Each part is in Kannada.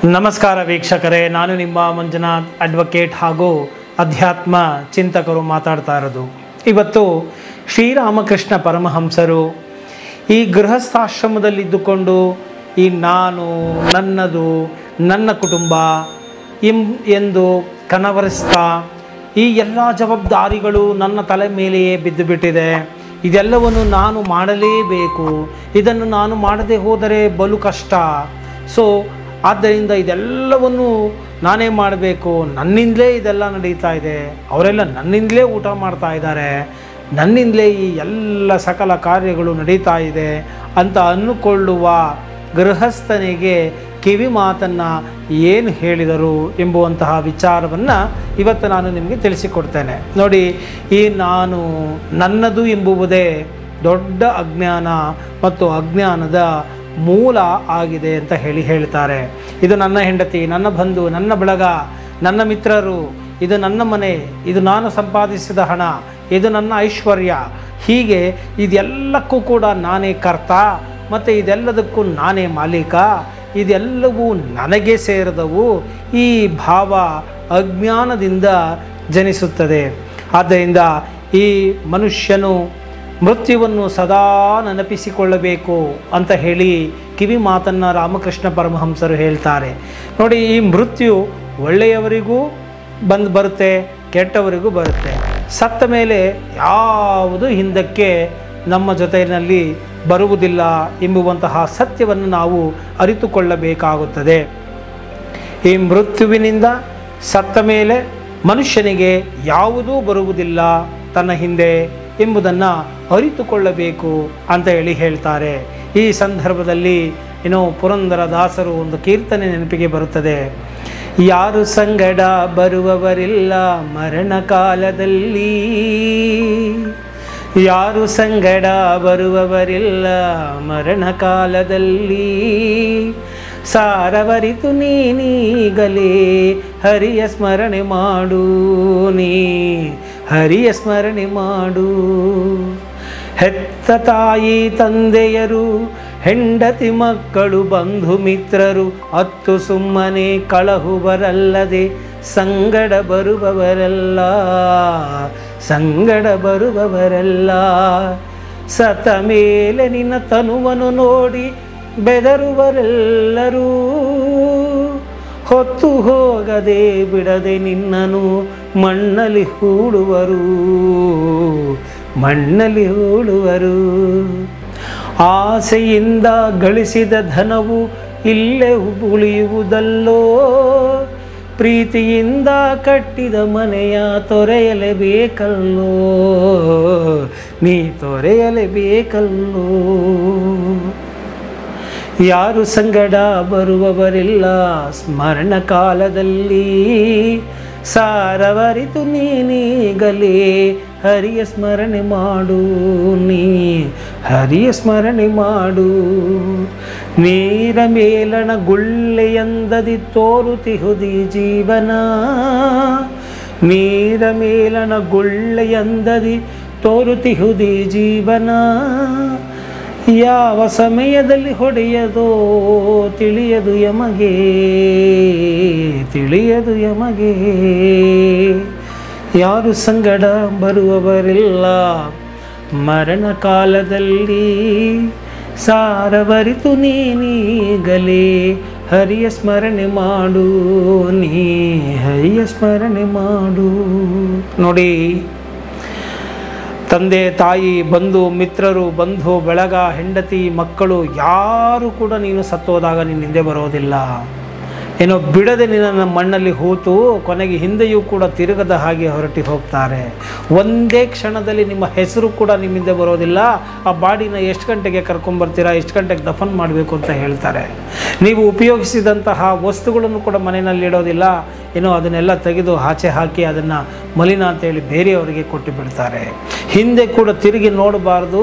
ನಮಸ್ಕಾರ ವೀಕ್ಷಕರೇ, ನಾನು ನಿಮ್ಮ ಮಂಜುನಾಥ್ ಅಡ್ವೊಕೇಟ್ ಹಾಗೂ ಅಧ್ಯಾತ್ಮ ಚಿಂತಕರು ಮಾತಾಡ್ತಾ ಇರೋದು. ಇವತ್ತು ಶ್ರೀರಾಮಕೃಷ್ಣ ಪರಮಹಂಸರು ಈ ಗೃಹಸ್ಥಾಶ್ರಮದಲ್ಲಿದ್ದುಕೊಂಡು ಈ ನಾನು, ನನ್ನದು, ನನ್ನ ಕುಟುಂಬ ಎಂದು ಕನವರಿಸ್ತಾ ಈ ಎಲ್ಲ ಜವಾಬ್ದಾರಿಗಳು ನನ್ನ ತಲೆ ಮೇಲೆಯೇ ಬಿದ್ದು ಬಿಟ್ಟಿದೆ, ಇದೆಲ್ಲವನ್ನು ನಾನು ಮಾಡಲೇಬೇಕು, ಇದನ್ನು ನಾನು ಮಾಡದೆ ಹೋದರೆ ಬಲು ಕಷ್ಟ, ಸೊ ಆದ್ದರಿಂದ ಇದೆಲ್ಲವನ್ನು ನಾನೇ ಮಾಡಬೇಕು, ನನ್ನಿಂದಲೇ ಇದೆಲ್ಲ ನಡೀತಾ ಇದೆ, ಅವರೆಲ್ಲ ನನ್ನಿಂದಲೇ ಊಟ ಮಾಡ್ತಾ ಇದ್ದಾರೆ, ನನ್ನಿಂದಲೇ ಈ ಎಲ್ಲ ಸಕಲ ಕಾರ್ಯಗಳು ನಡೀತಾ ಇದೆ ಅಂತ ಅಂದುಕೊಳ್ಳುವ ಗೃಹಸ್ಥನಿಗೆ ಕಿವಿ ಮಾತನ್ನು ಏನು ಹೇಳಿದರು ಎಂಬುವಂತಹ ವಿಚಾರವನ್ನು ಇವತ್ತು ನಾನು ನಿಮಗೆ ತಿಳಿಸಿಕೊಡ್ತೇನೆ. ನೋಡಿ, ಈ ನಾನು, ನನ್ನದು ಎಂಬುವುದೇ ದೊಡ್ಡ ಅಜ್ಞಾನ ಮತ್ತು ಅಜ್ಞಾನದ ಮೂಲ ಆಗಿದೆ ಅಂತ ಹೇಳ್ತಾರೆ. ಇದು ನನ್ನ ಹೆಂಡತಿ, ನನ್ನ ಬಂಧು, ನನ್ನ ಬಳಗ, ನನ್ನ ಮಿತ್ರರು, ಇದು ನನ್ನ ಮನೆ, ಇದು ನಾನು ಸಂಪಾದಿಸಿದ ಹಣ, ಇದು ನನ್ನ ಐಶ್ವರ್ಯ, ಹೀಗೆ ಇದೆಲ್ಲಕ್ಕೂ ಕೂಡ ನಾನೇ ಕರ್ತ ಮತ್ತು ಇದೆಲ್ಲದಕ್ಕೂ ನಾನೇ ಮಾಲೀಕ, ಇದೆಲ್ಲವೂ ನನಗೆ ಸೇರಿದವು. ಈ ಭಾವ ಅಜ್ಞಾನದಿಂದ ಜನಿಸುತ್ತದೆ. ಆದ್ದರಿಂದ ಈ ಮನುಷ್ಯನು ಮೃತ್ಯುವನ್ನು ಸದಾ ನೆನಪಿಸಿಕೊಳ್ಳಬೇಕು ಅಂತ ಹೇಳಿ ಕಿವಿ ಮಾತನ್ನು ರಾಮಕೃಷ್ಣ ಪರಮಹಂಸರು ಹೇಳ್ತಾರೆ. ನೋಡಿ, ಈ ಮೃತ್ಯು ಒಳ್ಳೆಯವರಿಗೂ ಬರುತ್ತೆ, ಕೆಟ್ಟವರಿಗೂ ಬರುತ್ತೆ. ಸತ್ತ ಮೇಲೆ ಯಾವುದು ಹಿಂದಕ್ಕೆ ನಮ್ಮ ಜೊತೆಯಲ್ಲಿ ಬರುವುದಿಲ್ಲ ಎಂಬುವಂತಹ ಸತ್ಯವನ್ನು ನಾವು ಅರಿತುಕೊಳ್ಳಬೇಕಾಗುತ್ತದೆ. ಈ ಮೃತ್ಯುವಿನಿಂದ ಸತ್ತ ಮೇಲೆ ಮನುಷ್ಯನಿಗೆ ಯಾವುದೂ ಬರುವುದಿಲ್ಲ ತನ್ನ ಹಿಂದೆ ಎಂಬುದನ್ನು ಅರಿತುಕೊಳ್ಳಬೇಕು ಅಂತ ಹೇಳ್ತಾರೆ. ಈ ಸಂದರ್ಭದಲ್ಲಿ ಪುರಂದರದಾಸರು ಒಂದು ಕೀರ್ತನೆ ನೆನಪಿಗೆ ಬರುತ್ತದೆ. ಯಾರು ಸಂಗಡ ಬರುವವರಿಲ್ಲ ಮರಣ ಕಾಲದಲ್ಲಿ, ಯಾರು ಸಂಗಡ ಬರುವವರಿಲ್ಲ ಮರಣ ಕಾಲದಲ್ಲಿ, ಸಾರವರಿತು ನೀನೀಗಲೇ ಹರಿಯ ಸ್ಮರಣೆ ಮಾಡು, ನೀ ಹರಿಯ ಸ್ಮರಣೆ ಮಾಡು. ಹೆತ್ತ ತಾಯಿ ತಂದೆಯರು, ಹೆಂಡತಿ ಮಕ್ಕಳು, ಬಂಧು ಮಿತ್ರರು ಅತ್ತು ಸುಮ್ಮನೆ ಕಳಹುವರಲ್ಲದೆ ಸಂಗಡ ಬರುವವರೆಲ್ಲ, ಸಂಗಡ ಬರುವವರೆಲ್ಲ. ಸತ ಮೇಲೆ ನಿನ್ನ ತನುವನ್ನು ನೋಡಿ ಬೆದರುವರೆಲ್ಲರೂ, ಹೊತ್ತು ಹೋಗದೆ ಬಿಡದೆ ನಿನ್ನನು ಮಣ್ಣಲ್ಲಿ ಹೂಳುವರು, ಮಣ್ಣಲ್ಲಿ ಹೂಳುವರು. ಆಸೆಯಿಂದ ಗಳಿಸಿದ ಧನವು ಇಲ್ಲೇ ಉಳಿಯುವುದಲ್ಲೋ, ಪ್ರೀತಿಯಿಂದ ಕಟ್ಟಿದ ಮನೆಯ ತೊರೆಯಲೇಬೇಕಲ್ಲೋ, ನೀ ತೊರೆಯಲೇಬೇಕಲ್ಲೋ. ಯಾರು ಸಂಗಡ ಬರುವವರಿಲ್ಲ ಸ್ಮರಣ ಕಾಲದಲ್ಲಿ, ಸಾರವರಿತು ನೀನೀಗಲೇ ಹರಿಯ ಸ್ಮರಣೆ ಮಾಡು, ನೀ ಹರಿಯ ಸ್ಮರಣೆ ಮಾಡು. ನೀರ ಮೇಲಣ ಗುಳ್ಳೆಯಂದದಿ ತೋರುತಿಹುದಿ ಜೀವನ, ನೀರ ಮೇಲಣ ಗುಳ್ಳೆಯಂದದಿ ತೋರುತಿಹುದಿ ಜೀವನ. ಯಾವ ಸಮಯದಲ್ಲಿ ಹೊಡೆಯದೋ ತಿಳಿಯದು ಯಮಗೆ, ತಿಳಿಯದು ಯಮಗೆ. ಯಾರು ಸಂಗಡ ಬರುವವರಿಲ್ಲ ಮರಣ ಕಾಲದಲ್ಲಿ, ಸಾರವರಿತು ನೀನೀಗಲೇ ಹರಿಯ ಸ್ಮರಣೆ ಮಾಡು, ನೀ ಹರಿಯ ಸ್ಮರಣೆ ಮಾಡು. ನೋಡಿ, ತಂದೆ ತಾಯಿ, ಬಂಧು ಮಿತ್ರರು, ಬಂಧು ಬಳಗ, ಹೆಂಡತಿ ಮಕ್ಕಳು ಯಾರು ಕೂಡ ನೀನು ಸತ್ತೋದಾಗ ನಿನ್ನ ಹಿಂದೆ ಬರೋದಿಲ್ಲ. ಏನೋ ಬಿಡದೆ ನಿನ್ನನ್ನು ಮಣ್ಣಲ್ಲಿ ಹೂತು ಕೊನೆಗೆ ಹಿಂದೆಯೂ ಕೂಡ ತಿರುಗದ ಹಾಗೆ ಹೊರಟಿ ಹೋಗ್ತಾರೆ. ಒಂದೇ ಕ್ಷಣದಲ್ಲಿ ನಿಮ್ಮ ಹೆಸರು ಕೂಡ ನಿಮ್ಮಿಂದ ಬರೋದಿಲ್ಲ. ಆ ಬಾಡಿನ ಎಷ್ಟು ಗಂಟೆಗೆ ಕರ್ಕೊಂಬರ್ತೀರಾ, ಎಷ್ಟು ಗಂಟೆಗೆ ದಫನ್ ಮಾಡಬೇಕು ಅಂತ ಹೇಳ್ತಾರೆ. ನೀವು ಉಪಯೋಗಿಸಿದಂತಹ ವಸ್ತುಗಳನ್ನು ಕೂಡ ಮನೆಯಲ್ಲಿ ಇಡೋದಿಲ್ಲ. ಏನೋ ಅದನ್ನೆಲ್ಲ ತೆಗೆದು ಆಚೆ ಹಾಕಿ ಅದನ್ನು ಮಲಿನ ಅಂತೇಳಿ ಬೇರೆಯವರಿಗೆ ಕೊಟ್ಟು ಬಿಡ್ತಾರೆ. ಹಿಂದೆ ಕೂಡ ತಿರುಗಿ ನೋಡಬಾರ್ದು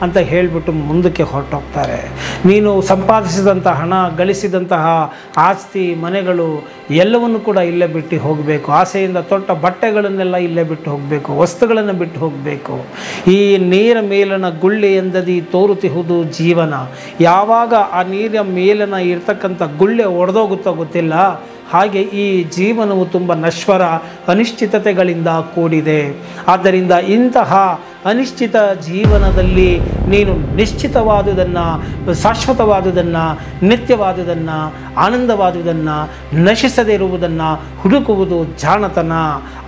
ಅಂತ ಹೇಳಿಬಿಟ್ಟು ಮುಂದಕ್ಕೆ ಹೊರಟೋಗ್ತಾರೆ. ನೀನು ಸಂಪಾದಿಸಿದಂಥ ಹಣ, ಗಳಿಸಿದಂತಹ ಆಸ್ತಿ, ಮನೆಗಳು ಎಲ್ಲವನ್ನು ಕೂಡ ಇಲ್ಲೇ ಬಿಟ್ಟು ಹೋಗಬೇಕು. ಆಸೆಯಿಂದ ತೊಟ್ಟ ಬಟ್ಟೆಗಳನ್ನೆಲ್ಲ ಇಲ್ಲೇ ಬಿಟ್ಟು ಹೋಗಬೇಕು, ವಸ್ತುಗಳನ್ನು ಬಿಟ್ಟು ಹೋಗಬೇಕು. ಈ ನೀರ ಮೇಲನ ಗುಳ್ಳೆ ಎಂದದಿ ತೋರುತ್ತಿಹುದು ಜೀವನ. ಯಾವಾಗ ಆ ನೀರಿನ ಮೇಲನ ಇರ್ತಕ್ಕಂಥ ಗುಳ್ಳೆ ಒಡೆದೋಗುತ್ತೋ ಗೊತ್ತಿಲ್ಲ, ಹಾಗೆ ಈ ಜೀವನವು ತುಂಬ ನಶ್ವರ ಅನಿಶ್ಚಿತತೆಗಳಿಂದ ಕೂಡಿದೆ. ಆದ್ದರಿಂದ ಇಂತಹ ಅನಿಶ್ಚಿತ ಜೀವನದಲ್ಲಿ ನೀನು ನಿಶ್ಚಿತವಾದುದನ್ನು, ಶಾಶ್ವತವಾದುದನ್ನು, ನಿತ್ಯವಾದುದನ್ನು, ಆನಂದವಾದುದನ್ನು, ನಶಿಸದೇ ಇರುವುದನ್ನು ಹುಡುಕುವುದು ಜಾಣತನ.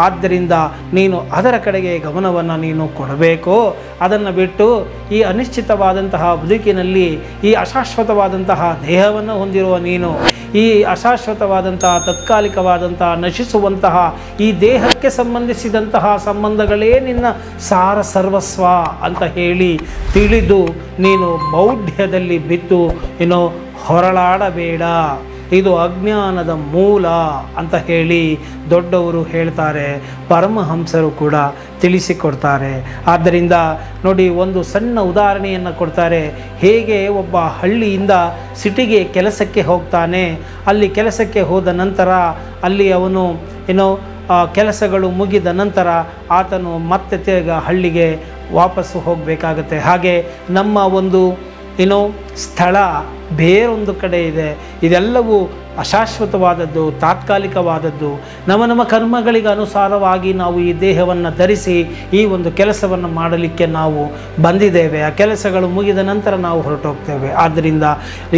ಆದ್ದರಿಂದ ನೀನು ಅದರ ಕಡೆಗೆ ಗಮನವನ್ನು ನೀನು ಕೊಡಬೇಕು. ಅದನ್ನು ಬಿಟ್ಟು ಈ ಅನಿಶ್ಚಿತವಾದಂತಹ ಬದುಕಿನಲ್ಲಿ ಈ ಅಶಾಶ್ವತವಾದಂತಹ ದೇಹವನ್ನು ಹೊಂದಿರುವ ನೀನು ಈ ಅಶಾಶ್ವತವಾದಂತಹ, ತಾತ್ಕಾಲಿಕವಾದಂತಹ, ನಶಿಸುವಂತಹ ಈ ದೇಹಕ್ಕೆ ಸಂಬಂಧಿಸಿದಂತಹ ಸಂಬಂಧಗಳೇ ನಿನ್ನ ಸಾರ ಸರ್ವಸ್ವ ಅಂತ ಹೇಳಿ ತಿಳಿದು ನೀನು ಮೌಢ್ಯದಲ್ಲಿ ಬಿದ್ದು ಏನೋ ಹೊರಳಾಡಬೇಡ. ಇದು ಅಜ್ಞಾನದ ಮೂಲ ಅಂತ ಹೇಳಿ ದೊಡ್ಡವರು ಹೇಳ್ತಾರೆ, ಪರಮಹಂಸರು ಕೂಡ ತಿಳಿಸಿಕೊಡ್ತಾರೆ. ಆದ್ದರಿಂದ ನೋಡಿ, ಒಂದು ಸಣ್ಣ ಉದಾಹರಣೆಯನ್ನು ಕೊಡ್ತಾರೆ. ಹೇಗೆ ಒಬ್ಬ ಹಳ್ಳಿಯಿಂದ ಸಿಟಿಗೆ ಕೆಲಸಕ್ಕೆ ಹೋಗ್ತಾನೆ, ಅಲ್ಲಿ ಕೆಲಸಕ್ಕೆ ಹೋದ ನಂತರ ಅಲ್ಲಿ ಅವನು ಕೆಲಸಗಳು ಮುಗಿದ ನಂತರ ಆತನು ಮತ್ತೆ ತಿರ್ಗ ಹಳ್ಳಿಗೆ ವಾಪಸ್ಸು ಹೋಗಬೇಕಾಗತ್ತೆ. ಹಾಗೆ ನಮ್ಮ ಒಂದು ಸ್ಥಳ ಬೇರೊಂದು ಕಡೆ ಇದೆ. ಇದೆಲ್ಲವೂ ಅಶಾಶ್ವತವಾದದ್ದು, ತಾತ್ಕಾಲಿಕವಾದದ್ದು. ನಮ್ಮ ಕರ್ಮಗಳಿಗೆ ಅನುಸಾರವಾಗಿ ನಾವು ಈ ದೇಹವನ್ನು ಧರಿಸಿ ಈ ಒಂದು ಕೆಲಸವನ್ನು ಮಾಡಲಿಕ್ಕೆ ನಾವು ಬಂದಿದ್ದೇವೆ. ಆ ಕೆಲಸಗಳು ಮುಗಿದ ನಂತರ ನಾವು ಹೊರಟೋಗ್ತೇವೆ. ಆದ್ದರಿಂದ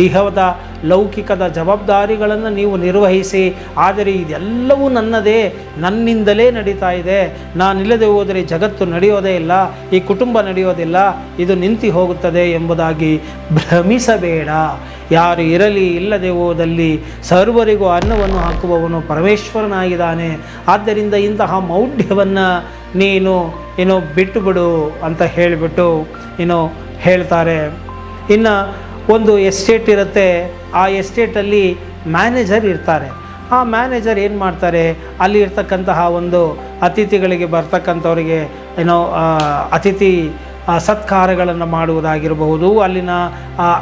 ಇಹದ ಲೌಕಿಕದ ಜವಾಬ್ದಾರಿಗಳನ್ನು ನೀವು ನಿರ್ವಹಿಸಿ, ಆದರೆ ಇದೆಲ್ಲವೂ ನನ್ನದೇ, ನನ್ನಿಂದಲೇ ನಡೀತಾ ಇದೆ, ನಾನಿಲ್ಲದೆ ಹೋದರೆ ಜಗತ್ತು ನಡೆಯೋದೇ ಇಲ್ಲ, ಈ ಕುಟುಂಬ ನಡೆಯೋದಿಲ್ಲ, ಇದು ನಿಂತು ಹೋಗುತ್ತದೆ ಎಂಬುದಾಗಿ ಭ್ರಮಿಸಬೇಡ. ಯಾರು ಇರಲಿ ಇಲ್ಲದೆ ಹೋದಲ್ಲಿ ಸರ್ವರಿಗೂ ಅನ್ನವನ್ನು ಹಾಕುವವನು ಪರಮೇಶ್ವರನಾಗಿದ್ದಾನೆ. ಆದ್ದರಿಂದ ಇಂತಹ ಮೌಢ್ಯವನ್ನು ನೀನು ಬಿಟ್ಟು ಬಿಡು ಅಂತ ಹೇಳಿಬಿಟ್ಟು ಹೇಳ್ತಾರೆ. ಇನ್ನು ಒಂದು ಎಸ್ಟೇಟ್ ಇರುತ್ತೆ. ಆ ಎಸ್ಟೇಟಲ್ಲಿ ಮ್ಯಾನೇಜರ್ ಇರ್ತಾರೆ. ಆ ಮ್ಯಾನೇಜರ್ ಏನು ಮಾಡ್ತಾರೆ, ಅಲ್ಲಿ ಇರ್ತಕ್ಕಂತಹ ಒಂದು ಅತಿಥಿಗಳಿಗೆ ಬರ್ತಕ್ಕಂಥವರಿಗೆ ಅತಿಥಿ ಸತ್ಕಾರಗಳನ್ನು ಮಾಡುವುದಾಗಿರಬಹುದು, ಅಲ್ಲಿನ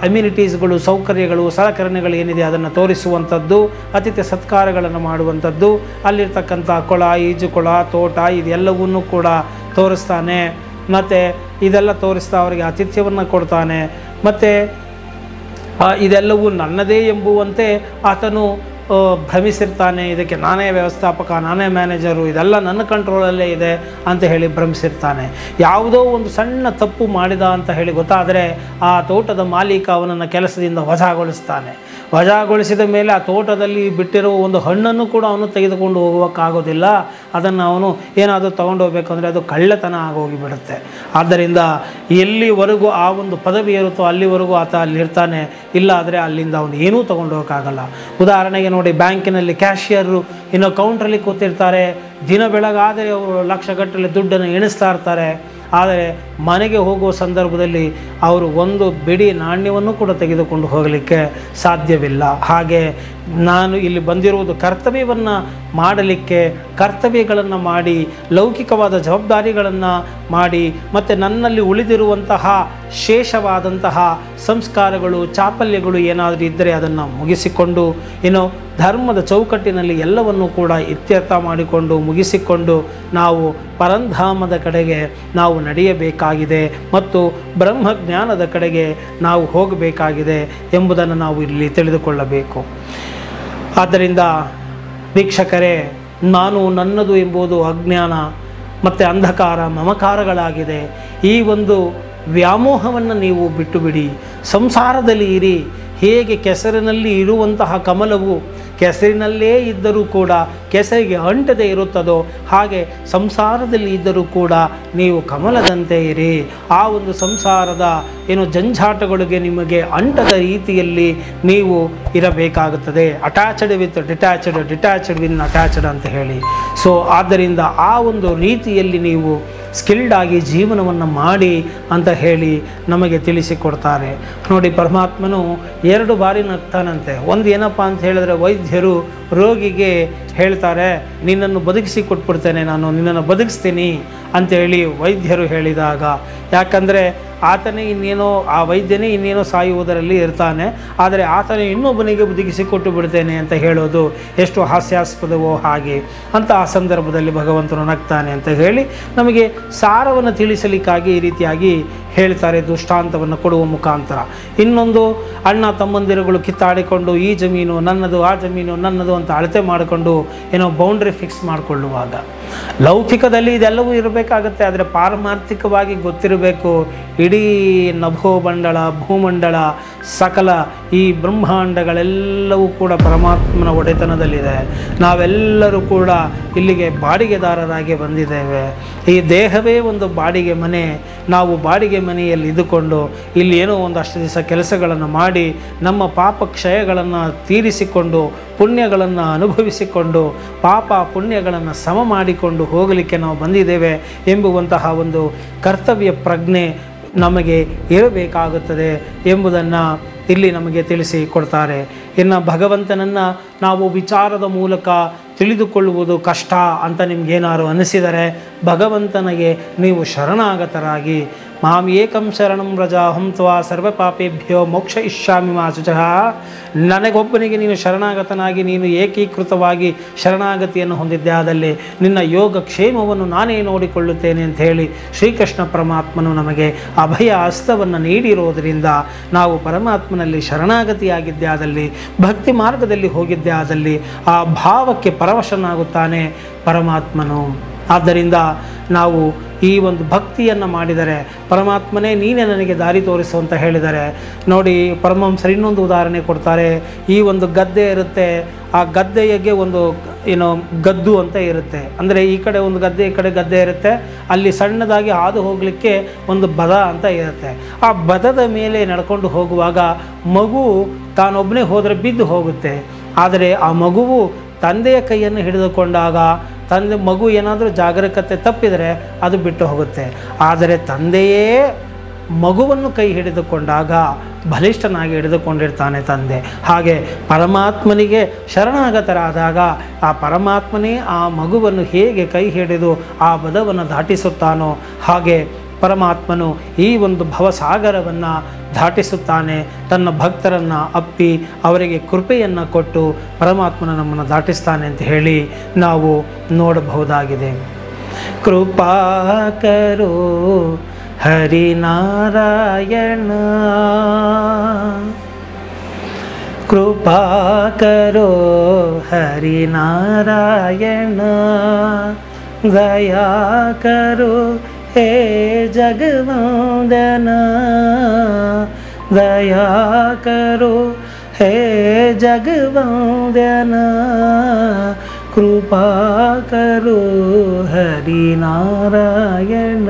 ಅಮ್ಯುನಿಟೀಸ್ಗಳು, ಸೌಕರ್ಯಗಳು, ಸಲಕರಣೆಗಳು ಏನಿದೆ ಅದನ್ನು ತೋರಿಸುವಂಥದ್ದು, ಅತಿಥಿ ಸತ್ಕಾರಗಳನ್ನು ಮಾಡುವಂಥದ್ದು, ಅಲ್ಲಿರ್ತಕ್ಕಂಥ ಕೊಳ, ಈಜುಕೊಳ, ತೋಟ ಇದೆಲ್ಲವನ್ನೂ ಕೂಡ ತೋರಿಸ್ತಾನೆ. ಮತ್ತು ಇದೆಲ್ಲ ತೋರಿಸ್ತಾ ಅವರಿಗೆ ಆತಿಥ್ಯವನ್ನು ಕೊಡ್ತಾನೆ. ಮತ್ತು ಇದೆಲ್ಲವೂ ನನ್ನದೇ ಎಂಬುವಂತೆ ಆತನು ಭ್ರಮಿಸಿರ್ತಾನೆ. ಇದಕ್ಕೆ ನಾನೇ ವ್ಯವಸ್ಥಾಪಕ, ನಾನೇ ಮ್ಯಾನೇಜರು, ಇದೆಲ್ಲ ನನ್ನ ಕಂಟ್ರೋಲಲ್ಲೇ ಇದೆ ಅಂತ ಹೇಳಿ ಭ್ರಮಿಸಿರ್ತಾನೆ. ಯಾವುದೋ ಒಂದು ಸಣ್ಣ ತಪ್ಪು ಮಾಡಿದ ಅಂತ ಹೇಳಿ ಗೊತ್ತಾದರೆ ಆ ತೋಟದ ಮಾಲೀಕ ಅವನನ್ನು ಕೆಲಸದಿಂದ ವಜಾಗೊಳಿಸ್ತಾನೆ. ವಜಾಗೊಳಿಸಿದ ಮೇಲೆ ಆ ತೋಟದಲ್ಲಿ ಬಿಟ್ಟಿರುವ ಒಂದು ಹಣ್ಣನ್ನು ಕೂಡ ಅವನು ತೆಗೆದುಕೊಂಡು ಹೋಗೋಕ್ಕಾಗೋದಿಲ್ಲ. ಅದನ್ನು ಅವನು ಏನಾದರೂ ತೊಗೊಂಡು ಹೋಗಬೇಕಂದ್ರೆ ಅದು ಕಳ್ಳತನ ಆಗೋಗಿಬಿಡುತ್ತೆ. ಆದ್ದರಿಂದ ಎಲ್ಲಿವರೆಗೂ ಆ ಒಂದು ಪದವಿ ಇರುತ್ತೋ ಅಲ್ಲಿವರೆಗೂ ಆತ ಅಲ್ಲಿರ್ತಾನೆ. ಇಲ್ಲ ಆದರೆ ಅಲ್ಲಿಂದ ಅವನು ಏನೂ ತೊಗೊಂಡು ಹೋಗೋಕ್ಕಾಗಲ್ಲ. ಉದಾಹರಣೆಗೆ ನೋಡಿ, ಬ್ಯಾಂಕಿನಲ್ಲಿ ಕ್ಯಾಶಿಯರು ಕೌಂಟ್ರಲ್ಲಿ ಕೂತಿರ್ತಾರೆ. ದಿನ ಬೆಳಗಾದರೆ ಅವರು ಲಕ್ಷಗಟ್ಟಲೆ ದುಡ್ಡನ್ನು ಎಣಿಸ್ತಾ ಇರ್ತಾರೆ. ಆದರೆ ಮನೆಗೆ ಹೋಗುವ ಸಂದರ್ಭದಲ್ಲಿ ಅವರು ಒಂದು ಬಿಡಿ ನಾಣ್ಯವನ್ನು ಕೂಡ ತೆಗೆದುಕೊಂಡು ಹೋಗಲಿಕ್ಕೆ ಸಾಧ್ಯವಿಲ್ಲ. ಹಾಗೆ ನಾನು ಇಲ್ಲಿ ಬಂದಿರುವುದು ಕರ್ತವ್ಯವನ್ನು ಮಾಡಲಿಕ್ಕೆ, ಕರ್ತವ್ಯಗಳನ್ನು ಮಾಡಿ, ಲೌಕಿಕವಾದ ಜವಾಬ್ದಾರಿಗಳನ್ನು ಮಾಡಿ, ಮತ್ತು ನನ್ನಲ್ಲಿ ಉಳಿದಿರುವಂತಹ ಶೇಷವಾದಂತಹ ಸಂಸ್ಕಾರಗಳು, ಚಾಪಲ್ಯಗಳು ಏನಾದರೂ ಇದ್ದರೆ ಅದನ್ನು ಮುಗಿಸಿಕೊಂಡು ಧರ್ಮದ ಚೌಕಟ್ಟಿನಲ್ಲಿ ಎಲ್ಲವನ್ನೂ ಕೂಡ ಇತ್ಯರ್ಥ ಮಾಡಿಕೊಂಡು ಮುಗಿಸಿಕೊಂಡು ನಾವು ಪರಂಧಾಮದ ಕಡೆಗೆ ನಾವು ನಡೆಯಬೇಕಾಗಿದೆ ಮತ್ತು ಬ್ರಹ್ಮಜ್ಞಾನದ ಕಡೆಗೆ ನಾವು ಹೋಗಬೇಕಾಗಿದೆ ಎಂಬುದನ್ನು ನಾವು ಇಲ್ಲಿ ತಿಳಿದುಕೊಳ್ಳಬೇಕು. ಆದ್ದರಿಂದ ವೀಕ್ಷಕರೇ, ನಾನು ನನ್ನದು ಎಂಬುದು ಅಜ್ಞಾನ ಮತ್ತು ಅಂಧಕಾರ, ಮಮಕಾರಗಳಾಗಿದೆ. ಈ ಒಂದು ವ್ಯಾಮೋಹವನ್ನು ನೀವು ಬಿಟ್ಟು ಬಿಡಿ. ಸಂಸಾರದಲ್ಲಿ ಇರಿ. ಹೇಗೆ ಕೆಸರಿನಲ್ಲಿ ಇರುವಂತಹ ಕಮಲವು ಕೆಸರಿನಲ್ಲೇ ಇದ್ದರೂ ಕೂಡ ಕೆಸರಿಗೆ ಅಂಟದೇ ಇರುತ್ತದೋ, ಹಾಗೆ ಸಂಸಾರದಲ್ಲಿ ಇದ್ದರೂ ಕೂಡ ನೀವು ಕಮಲದಂತೆ ಇರಿ. ಆ ಒಂದು ಸಂಸಾರದ ಜಂಜಾಟಗಳಿಗೆ ನಿಮಗೆ ಅಂಟದ ರೀತಿಯಲ್ಲಿ ನೀವು ಇರಬೇಕಾಗುತ್ತದೆ. Attached with detached, detached with attached ಅಂತ ಹೇಳಿ. ಸೊ ಆದ್ದರಿಂದ ಆ ಒಂದು ರೀತಿಯಲ್ಲಿ ನೀವು ಸ್ಕಿಲ್ಡ್ ಆಗಿ ಜೀವನವನ್ನು ಮಾಡಿ ಅಂತ ಹೇಳಿ ನಮಗೆ ತಿಳಿಸಿಕೊಡ್ತಾರೆ. ನೋಡಿ, ಪರಮಾತ್ಮನು 2 ಬಾರಿ ನಗ್ತಾನಂತೆ. ಒಂದು ಏನಪ್ಪ ಅಂತ ಹೇಳಿದ್ರೆ, ವೈದ್ಯರು ರೋಗಿಗೆ ಹೇಳ್ತಾರೆ, ನಿನ್ನನ್ನು ಬದುಕಿಸಿ ಕೊಟ್ಬಿಡ್ತೇನೆ, ನಾನು ನಿನ್ನನ್ನು ಬದುಕಿಸ್ತೀನಿ ಅಂತೇಳಿ ವೈದ್ಯರು ಹೇಳಿದಾಗ, ಯಾಕಂದರೆ ಆತನೇ ಇನ್ನೇನೋ, ಆ ವೈದ್ಯನೇ ಇನ್ನೇನೋ ಸಾಯುವುದರಲ್ಲಿ ಇರ್ತಾನೆ, ಆದರೆ ಆತನೇ ಇನ್ನೊಬ್ಬನಿಗೆ ಬದುಕಿಸಿ ಕೊಟ್ಟು ಬಿಡ್ತೇನೆ ಅಂತ ಹೇಳೋದು ಎಷ್ಟು ಹಾಸ್ಯಾಸ್ಪದವೋ ಹಾಗೆ ಅಂತ ಆ ಸಂದರ್ಭದಲ್ಲಿ ಭಗವಂತನು ನಗ್ತಾನೆ ಅಂತ ಹೇಳಿ ನಮಗೆ ಸಾರವನ್ನು ತಿಳಿಸಲಿಕ್ಕಾಗಿ ಈ ರೀತಿಯಾಗಿ ಹೇಳ್ತಾರೆ, ದೃಷ್ಟಾಂತವನ್ನು ಕೊಡುವ ಮುಖಾಂತರ. ಇನ್ನೊಂದು, ಅಣ್ಣ ತಮ್ಮಂದಿರುಗಳು ಕಿತ್ತಾಡಿಕೊಂಡು ಈ ಜಮೀನು ನನ್ನದು, ಆ ಜಮೀನು ನನ್ನದು ಅಂತ ಅಳತೆ ಮಾಡಿಕೊಂಡು ಏನೋ ಬೌಂಡ್ರಿ ಫಿಕ್ಸ್ ಮಾಡಿಕೊಳ್ಳುವಾಗ, ಲೌಕಿಕದಲ್ಲಿ ಇದೆಲ್ಲವೂ ಇರಬೇಕಾಗತ್ತೆ, ಆದರೆ ಪಾರಮಾರ್ಥಿಕವಾಗಿ ಗೊತ್ತಿರಬೇಕು, ಇಡೀ ನಭೋಮಂಡಲ, ಭೂಮಂಡಲ, ಸಕಲ ಈ ಬ್ರಹ್ಮಾಂಡಗಳೆಲ್ಲವೂ ಕೂಡ ಪರಮಾತ್ಮನ ಒಡೆತನದಲ್ಲಿದೆ. ನಾವೆಲ್ಲರೂ ಕೂಡ ಇಲ್ಲಿಗೆ ಬಾಡಿಗೆದಾರರಾಗಿ ಬಂದಿದ್ದೇವೆ. ಈ ದೇಹವೇ ಒಂದು ಬಾಡಿಗೆ ಮನೆ. ನಾವು ಬಾಡಿಗೆ ಮನೆಯಲ್ಲಿ ಇದ್ದುಕೊಂಡು ಇಲ್ಲಿ ಏನೋ ಒಂದಷ್ಟು ದಿವಸ ಕೆಲಸಗಳನ್ನು ಮಾಡಿ ನಮ್ಮ ಪಾಪ ಕ್ಷಯಗಳನ್ನು ತೀರಿಸಿಕೊಂಡು ಪುಣ್ಯಗಳನ್ನು ಅನುಭವಿಸಿಕೊಂಡು ಪಾಪ ಪುಣ್ಯಗಳನ್ನು ಸಮ ಮಾಡಿಕೊಂಡು ಹೋಗಲಿಕ್ಕೆ ನಾವು ಬಂದಿದ್ದೇವೆ ಎಂಬುವಂತಹ ಒಂದು ಕರ್ತವ್ಯ ಪ್ರಜ್ಞೆ ನಮಗೆ ಇರಬೇಕಾಗುತ್ತದೆ ಎಂಬುದನ್ನು ಇಲ್ಲಿ ನಮಗೆ ತಿಳಿಸಿ ಕೊಡ್ತಾರೆ. ಇನ್ನು ಭಗವಂತನನ್ನು ನಾವು ವಿಚಾರದ ಮೂಲಕ ತಿಳಿದುಕೊಳ್ಳುವುದು ಕಷ್ಟ ಅಂತ ನಿಮಗೇನಾದ್ರು ಅನಿಸಿದರೆ, ಭಗವಂತನಿಗೆ ನೀವು ಶರಣಾಗತರಾಗಿ ಮಾಂ ಏಕಂ ಶರಣಂ ವ್ರಜಾಹಂ ತ್ವಾ ಸರ್ವಪಾಪೇಭ್ಯೋ ಮೋಕ್ಷ ಇಷ್ಯಾಮಿ ಮಾ ಶುಚಃ, ನನಗೊಬ್ಬನಿಗೆ ನೀನು ಶರಣಾಗತನಾಗಿ ನೀನು ಏಕೀಕೃತವಾಗಿ ಶರಣಾಗತಿಯನ್ನು ಹೊಂದಿದ್ದೆ ಆದಲ್ಲಿ ನಿನ್ನ ಯೋಗ ಕ್ಷೇಮವನ್ನು ನಾನೇ ನೋಡಿಕೊಳ್ಳುತ್ತೇನೆ ಅಂತ ಹೇಳಿ ಶ್ರೀಕೃಷ್ಣ ಪರಮಾತ್ಮನು ನಮಗೆ ಅಭಯ ಹಸ್ತವನ್ನು ನೀಡಿರೋದರಿಂದ ನಾವು ಪರಮಾತ್ಮನಲ್ಲಿ ಶರಣಾಗತಿಯಾಗಿದ್ದೇ ಆದಲ್ಲಿ, ಭಕ್ತಿ ಮಾರ್ಗದಲ್ಲಿ ಹೋಗಿದ್ದೇ ಆದಲ್ಲಿ ಆ ಭಾವಕ್ಕೆ ಪರವಶನಾಗುತ್ತಾನೆ ಪರಮಾತ್ಮನು. ಆದ್ದರಿಂದ ನಾವು ಈ ಒಂದು ಭಕ್ತಿಯನ್ನು ಮಾಡಿದರೆ ಪರಮಾತ್ಮನೇ ನೀನೇ ನನಗೆ ದಾರಿ ತೋರಿಸು ಅಂತ ಹೇಳಿದರೆ, ನೋಡಿ ಪರಮಹಂಸರು ಇನ್ನೊಂದು ಉದಾಹರಣೆ ಕೊಡ್ತಾರೆ. ಈ ಒಂದು ಗದ್ದೆ ಇರುತ್ತೆ, ಆ ಗದ್ದೆಗೆ ಒಂದು ಗದ್ದು ಅಂತ ಇರುತ್ತೆ, ಅಂದರೆ ಈ ಕಡೆ ಒಂದು ಗದ್ದೆ ಈ ಕಡೆ ಗದ್ದೆ ಇರುತ್ತೆ, ಅಲ್ಲಿ ಸಣ್ಣದಾಗಿ ಹಾದು ಹೋಗಲಿಕ್ಕೆ ಒಂದು ಬದ ಅಂತ ಇರುತ್ತೆ. ಆ ಬದದ ಮೇಲೆ ನಡ್ಕೊಂಡು ಹೋಗುವಾಗ ಮಗು ತಾನೊಬ್ಬನೇ ಹೋದರೆ ಬಿದ್ದು ಹೋಗುತ್ತೆ, ಆದರೆ ಆ ಮಗುವು ತಂದೆಯ ಕೈಯನ್ನು ಹಿಡಿದುಕೊಂಡಾಗ ಮಗು ಏನಾದರೂ ಜಾಗರೂಕತೆ ತಪ್ಪಿದರೆ ಅದು ಬಿಟ್ಟು ಹೋಗುತ್ತೆ. ಆದರೆ ತಂದೆಯೇ ಮಗುವನ್ನು ಕೈ ಹಿಡಿದುಕೊಂಡಾಗ ಬಲಿಷ್ಠನಾಗಿ ಹಿಡಿದುಕೊಂಡಿರ್ತಾನೆ ತಂದೆ. ಹಾಗೆ ಪರಮಾತ್ಮನಿಗೆ ಶರಣಾಗತರಾದಾಗ ಆ ಪರಮಾತ್ಮನೇ ಆ ಮಗುವನ್ನು ಹೇಗೆ ಕೈ ಹಿಡಿದು ಆ ಬದವನ್ನು ದಾಟಿಸುತ್ತಾನೋ ಹಾಗೆ ಪರಮಾತ್ಮನು ಈ ಒಂದು ಭವಸಾಗರವನ್ನು ದಾಟಿಸುತ್ತಾನೆ. ತನ್ನ ಭಕ್ತರನ್ನು ಅಪ್ಪಿ ಅವರಿಗೆ ಕೃಪೆಯನ್ನು ಕೊಟ್ಟು ಪರಮಾತ್ಮನ ನಮ್ಮನ್ನು ದಾಟಿಸ್ತಾನೆ ಅಂತ ಹೇಳಿ ನಾವು ನೋಡಬಹುದಾಗಿದೆ. ಕೃಪಾ ಕರೋ ಹರಿನಾರಾಯಣ, ಕೃಪಾ ಕರೋ ಹರಿನಾರಾಯಣ, ದಯಾ ಕರೋ हे जगवंदना, दया करो हे जगवंदना, कृपा करो ಹರಿನಾರಾಯಣ.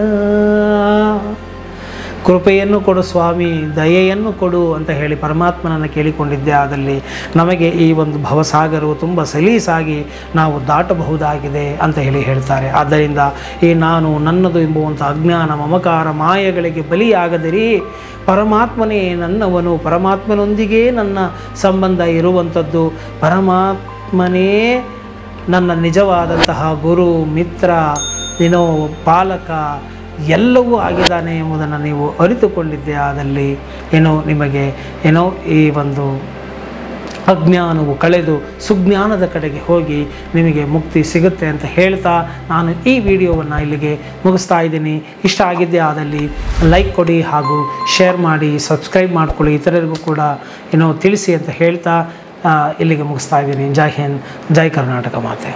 ಕೃಪೆಯನ್ನು ಕೊಡು ಸ್ವಾಮಿ, ದಯೆಯನ್ನು ಕೊಡು ಅಂತ ಹೇಳಿ ಪರಮಾತ್ಮನನ್ನು ಕೇಳಿಕೊಂಡಿದ್ದೆ ಆದಲ್ಲಿ ನಮಗೆ ಈ ಒಂದು ಭವಸಾಗರವು ತುಂಬ ಸಲೀಸಾಗಿ ನಾವು ದಾಟಬಹುದಾಗಿದೆ ಅಂತ ಹೇಳಿ ಹೇಳ್ತಾರೆ. ಆದ್ದರಿಂದ ಈ ನಾನು ನನ್ನದು ಎಂಬುವಂಥ ಅಜ್ಞಾನ ಮಮಕಾರ ಮಾಯೆಗಳಿಗೆ ಬಲಿಯಾಗದಿರಿ, ಪರಮಾತ್ಮನೇ ನನ್ನವನು, ಪರಮಾತ್ಮನೊಂದಿಗೆ ನನ್ನ ಸಂಬಂಧ ಇರುವಂಥದ್ದು, ಪರಮಾತ್ಮನೇ ನನ್ನ ನಿಜವಾದಂತಹ ಗುರು ಮಿತ್ರ ಪಾಲಕ ಎಲ್ಲವೂ ಆಗಿದ್ದಾನೆ ಎಂಬುದನ್ನು ನೀವು ಅರಿತುಕೊಂಡಿದ್ದೇ ಆದಲ್ಲಿ ನಿಮಗೆ ಈ ಒಂದು ಅಜ್ಞಾನವು ಕಳೆದು ಸುಜ್ಞಾನದ ಕಡೆಗೆ ಹೋಗಿ ನಿಮಗೆ ಮುಕ್ತಿ ಸಿಗುತ್ತೆ ಅಂತ ಹೇಳ್ತಾ ನಾನು ಈ ವಿಡಿಯೋವನ್ನು ಇಲ್ಲಿಗೆ ಮುಗಿಸ್ತಾ ಇದ್ದೀನಿ. ಇಷ್ಟ ಆಗಿದ್ದೇ ಆದಲ್ಲಿ ಲೈಕ್ ಕೊಡಿ ಹಾಗೂ ಶೇರ್ ಮಾಡಿ, ಸಬ್ಸ್ಕ್ರೈಬ್ ಮಾಡಿಕೊಳ್ಳಿ, ಇತರರಿಗೂ ಕೂಡ ತಿಳಿಸಿ ಅಂತ ಹೇಳ್ತಾ ಇಲ್ಲಿಗೆ ಮುಗಿಸ್ತಾ ಇದ್ದೀನಿ. ಜೈ ಹಿಂದ್, ಜೈ ಕರ್ನಾಟಕ ಮಾತೆ.